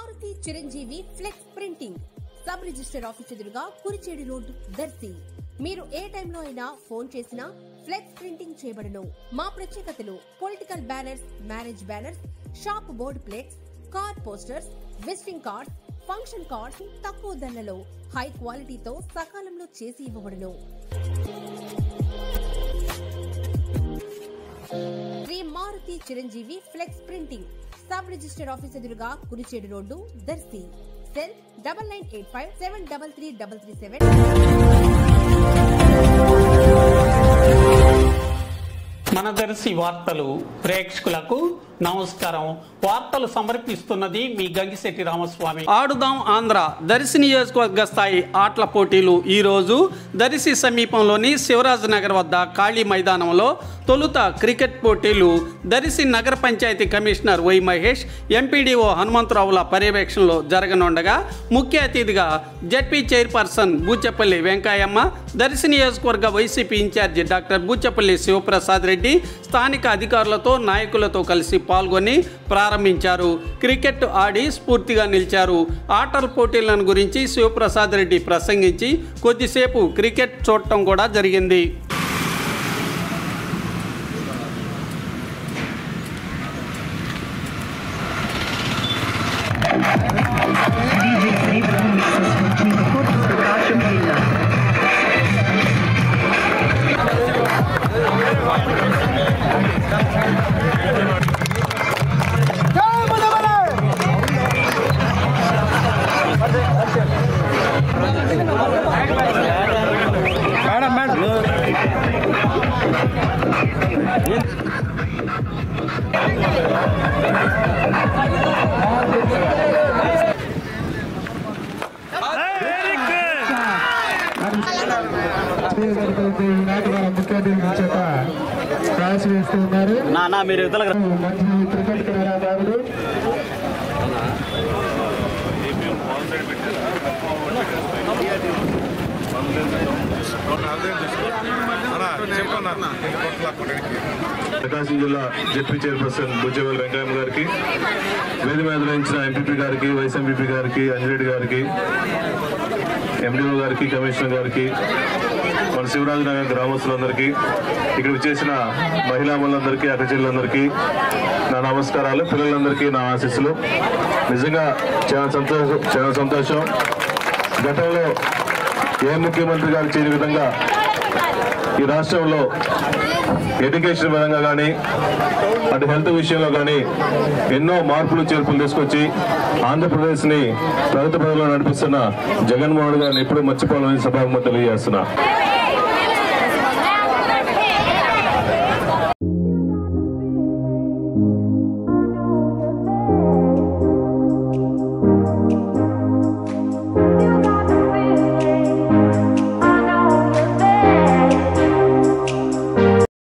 Maruti Chiranjeevi flex printing sub register office ఎదురుగా Kurichedu road Darsi. మీరు ఏ టైంలో అయినా ఫోన్ చేసినా ఫ్లెక్స్ ప్రింటింగ్ చేయబడును. మా ప్రత్యేకతలు political banners, marriage banners, shop board plates, car posters, visiting cards, function cards తక్కువ ధరలలో హై క్వాలిటీతో సకాలంలో చేసి ఇవ్వబడును. Shri Maruti Chiranjeevi flex printing sub register office ఎదురుగా కురిచేడు రోడ్డు దర్శి. సెల్ 9985733337. మన దర్శి వార్తలు ప్రేక్షకులకు నమస్కారం. వార్తలు సమర్పిస్తున్నది మీ గంగిశెట్టి రామస్వామి. ఆడుదాం ఆంధ్ర దర్శి నియోజకవర్గ స్థాయి ఆటల పోటీలు ఈరోజు దర్శి సమీపంలోని శివరాజ్ నగర్ వద్ద ఖాళీ మైదానంలో తొలుత క్రికెట్ పోటీలు దర్శి నగర panchayat commissioner Y Mahesh, MPDO హనుమంతరావుల పర్యవేక్షణలో జరగనుండగా ముఖ్య అతిథిగా జడ్పీ చైర్పర్సన్ బూచపల్లి వెంకయ్యమ్మ, దర్శి నియోజకవర్గ YCP incharge doctor Buchepalli Sivaprasad Reddy స్థానిక అధికారులతో నాయకులతో కలిసి పాల్గొని ప్రారంభించారు. క్రికెట్ ఆడి స్ఫూర్తిగా నిలిచారు. ఆటల పోటీలను గురించి శివప్రసాద్ రెడ్డి ప్రసంగించి కొద్దిసేపు క్రికెట్ చూడటం కూడా జరిగింది. నానా మీరు క్రికెట్ క్రీడాకారుడు ప్రకాశం జిల్లా జడ్పీ చైర్పర్సన్ బుజ్జపల్లి వెంకయ్య గారికి, వేది మీద నిర్వహించిన ఎంపీపీ గారికి, వైస్ ఎంపీపీ గారికి, అంజిరెడ్డి గారికి, ఎండిఓ గారికి, కమిషనర్ గారికి, మన శివరాజ్ నగర్ గ్రామస్తులందరికీ, ఇక్కడికి చేసిన మహిళామణులందరికీ, అక్కచెల్లందరికీ నా నమస్కారాలు. పిల్లలందరికీ నా ఆశీస్సులు. నిజంగా చాలా సంతోషం. గతంలో ఏ ముఖ్యమంత్రి గారు చేయని విధంగా ఈ రాష్ట్రంలో ఎడ్యుకేషన్ పరంగా కానీ, అటు హెల్త్ విషయంలో కానీ ఎన్నో మార్పులు చేర్పులు తీసుకొచ్చి ఆంధ్రప్రదేశ్ని ప్రగతి పదంలో నడిపిస్తున్న జగన్మోహన్ గారిని ఎప్పుడూ మర్చిపోవాలని సభాముఖంగా తెలియజేస్తున్నా.